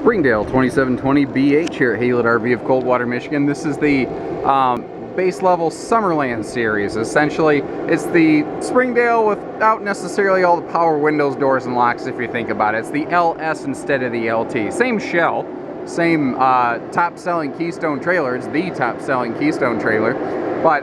Springdale 2720 BH here at Haylett RV of Coldwater, Michigan. This is the base level Summerland series. Essentially, it's the Springdale without necessarily all the power windows, doors, and locks if you think about it. It's the LS instead of the LT. Same shell, same top-selling Keystone trailer. It's the top-selling Keystone trailer, but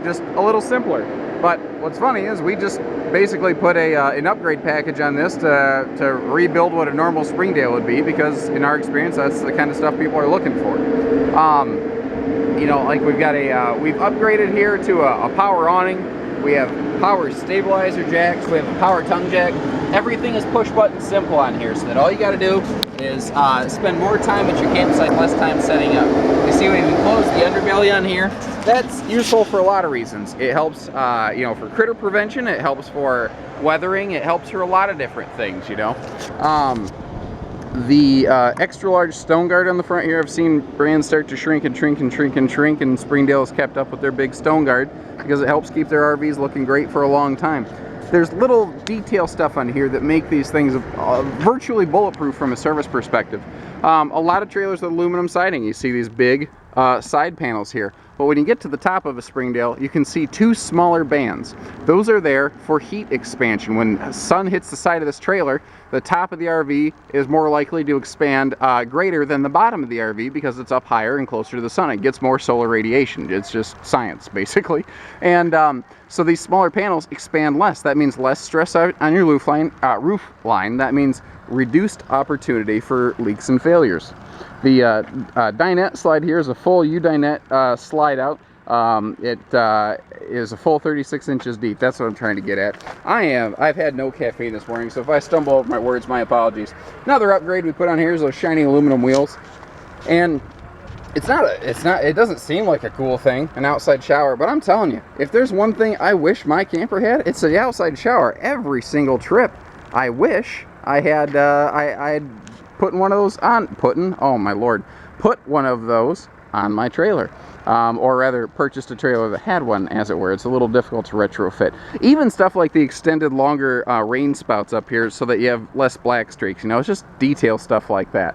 just a little simpler. But what's funny is we just basically put an upgrade package on this to rebuild what a normal Springdale would be, because in our experience that's the kind of stuff people are looking for. You know, like we've got we've upgraded here to a power awning. We have power stabilizer jacks. We have a power tongue jack. Everything is push button simple on here, so that all you got to do is spend more time at your campsite, less time setting up. You see, we even close the underbelly on here. That's useful for a lot of reasons. It helps, you know, for critter prevention. It helps for weathering. It helps for a lot of different things, you know. The extra large stone guard on the front here, I've seen brands start to shrink and shrink and shrink and shrink, and Springdale has kept up with their big stone guard because it helps keep their RVs looking great for a long time. There's little detail stuff on here that make these things virtually bulletproof from a service perspective. A lot of trailers with aluminum siding. You see these big side panels here. But when you get to the top of a Springdale, you can see two smaller bands. Those are there for heat expansion. When sun hits the side of this trailer, the top of the RV is more likely to expand greater than the bottom of the RV because it's up higher and closer to the sun. It gets more solar radiation. It's just science, basically. And so these smaller panels expand less. That means less stress on your roof line. That means reduced opportunity for leaks and failures. The dinette slide here is a full U-dinette slide out. It is a full 36 inches deep. That's what I'm trying to get at. I've had no caffeine this morning, so if I stumble over my words, my apologies. Another upgrade we put on here is those shiny aluminum wheels. And it doesn't seem like a cool thing, an outside shower, but I'm telling you, if there's one thing I wish my camper had, it's the outside shower. Every single trip, I wish I had, I had put one of those on, oh my lord, put one of those on my trailer. Or rather, purchased a trailer that had one, as it were. It's a little difficult to retrofit. Even stuff like the extended longer rain spouts up here so that you have less black streaks. You know, it's just detail stuff like that.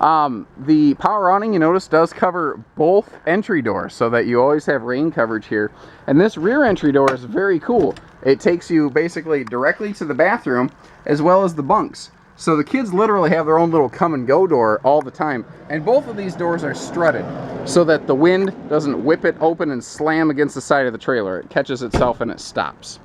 The power awning, you notice, does cover both entry doors so that you always have rain coverage here. And this rear entry door is very cool. It takes you basically directly to the bathroom as well as the bunks. So the kids literally have their own little come and go door all the time. And both of these doors are strutted so that the wind doesn't whip it open and slam against the side of the trailer. It catches itself and it stops.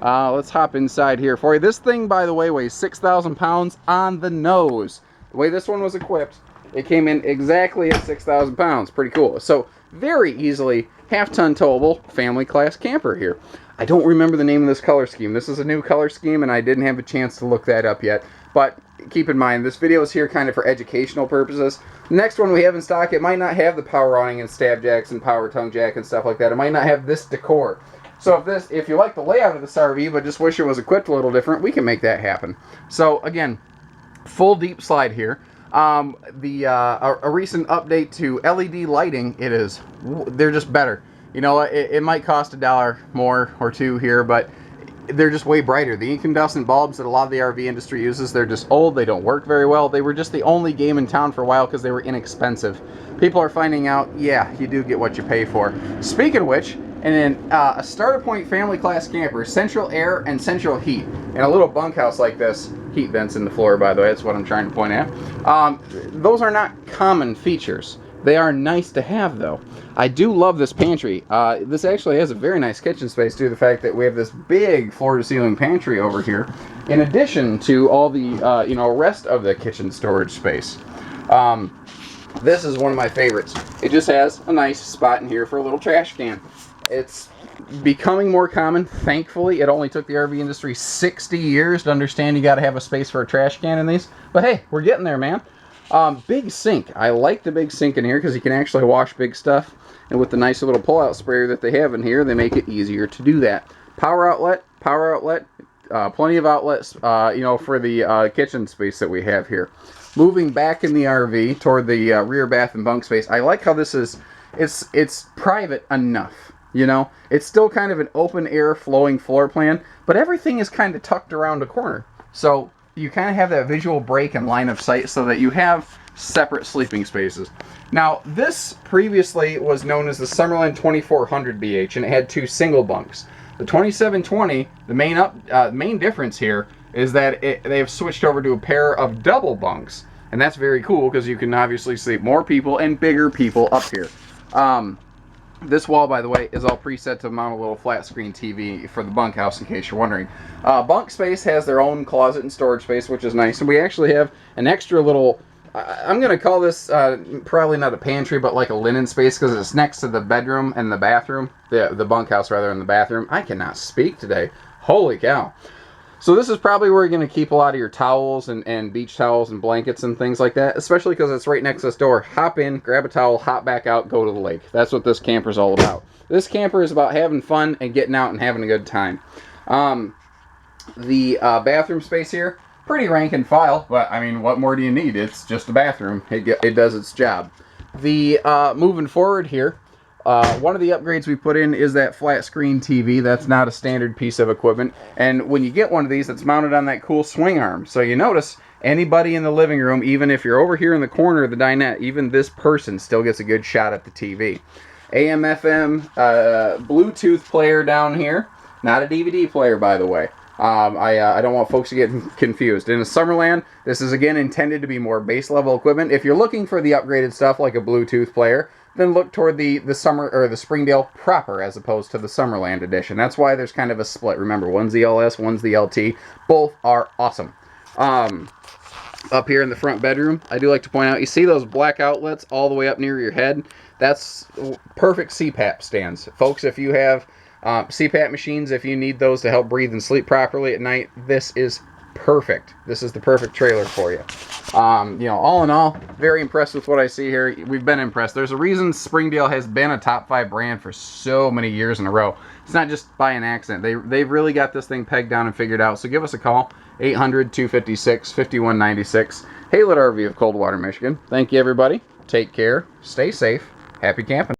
Let's hop inside here for you. This thing, by the way, weighs 6,000 pounds on the nose. The way this one was equipped, it came in exactly at 6,000 pounds. Pretty cool. So very easily half-ton towable family class camper here. I don't remember the name of this color scheme. This is a new color scheme and I didn't have a chance to look that up yet. But keep in mind, this video is here kind of for educational purposes. The next one we have in stock, it might not have the power awning and stab jacks and power tongue jack and stuff like that. It might not have this decor. So if you like the layout of this RV but just wish it was equipped a little different, we can make that happen. So again, full deep slide here. A recent update to LED lighting, they're just better. You know, it might cost $1 more or $2 here, but they're just way brighter. The incandescent bulbs that a lot of the RV industry uses, they're just old, they don't work very well. They were just the only game in town for a while because they were inexpensive. People are finding out, yeah, you do get what you pay for. Speaking of which, and in a starter point family class camper, central air and central heat. In a little bunkhouse like this, heat vents in the floor, by the way, that's what I'm trying to point at. Those are not common features. They are nice to have, though. I do love this pantry. This actually has a very nice kitchen space, due to the fact that we have this big floor-to-ceiling pantry over here, in addition to all the you know, rest of the kitchen storage space. This is one of my favorites. It just has a nice spot in here for a little trash can. It's becoming more common, thankfully. It only took the RV industry 60 years to understand you got to have a space for a trash can in these. But hey, we're getting there, man. Big sink. I like the big sink in here because you can actually wash big stuff. And with the nice little pull-out sprayer that they have in here, they make it easier to do that. Power outlet, plenty of outlets, you know, for the kitchen space that we have here. Moving back in the RV toward the rear bath and bunk space, I like how this is, it's private enough. You know, it's still kind of an open air flowing floor plan, but everything is kind of tucked around a corner. So you kind of have that visual break and line of sight so that you have separate sleeping spaces. Now, this previously was known as the Summerland 2400 BH, and it had 2 single bunks. The 2720, the main difference here is that they have switched over to a pair of double bunks, and that's very cool because you can obviously sleep more people and bigger people up here. This wall, by the way, is all preset to mount a little flat screen TV for the bunkhouse, in case you're wondering. Bunk space has their own closet and storage space, which is nice, and we actually have an extra little, I'm going to call this probably not a pantry, but like a linen space, because it's next to the bedroom and the bathroom, the bunkhouse rather, and the bathroom. I cannot speak today. Holy cow. So this is probably where you're going to keep a lot of your towels and beach towels and blankets and things like that, especially because it's right next to this door. Hop in, grab a towel, hop back out, go to the lake. That's what this camper is all about. This camper is about having fun and getting out and having a good time. The bathroom space here, pretty rank and file, but I mean, what more do you need? It's just a bathroom. It does its job. The moving forward here, one of the upgrades we put in is that flat screen TV. That's not a standard piece of equipment. And when you get one of these, it's mounted on that cool swing arm. So you notice anybody in the living room, even if you're over here in the corner of the dinette, even this person still gets a good shot at the TV. AM, FM, Bluetooth player down here. Not a DVD player, by the way. I don't want folks to get confused. In a Summerland, this is again intended to be more base level equipment. If you're looking for the upgraded stuff like a Bluetooth player, then look toward the Springdale proper as opposed to the Summerland edition. That's why there's kind of a split. Remember, one's the LS, one's the LT. Both are awesome. Up here in the front bedroom, I do like to point out, you see those black outlets all the way up near your head? That's perfect CPAP stands. Folks, if you have CPAP machines, if you need those to help breathe and sleep properly at night, this is perfect. This is the perfect trailer for you. You know, all in all, very impressed with what I see here. We've been impressed. There's a reason Springdale has been a top 5 brand for so many years in a row. It's not just by an accident. They've really got this thing pegged down and figured out. So give us a call, 800-256-5196. Haylet RV of Coldwater, Michigan. Thank you, everybody. Take care. Stay safe. Happy camping.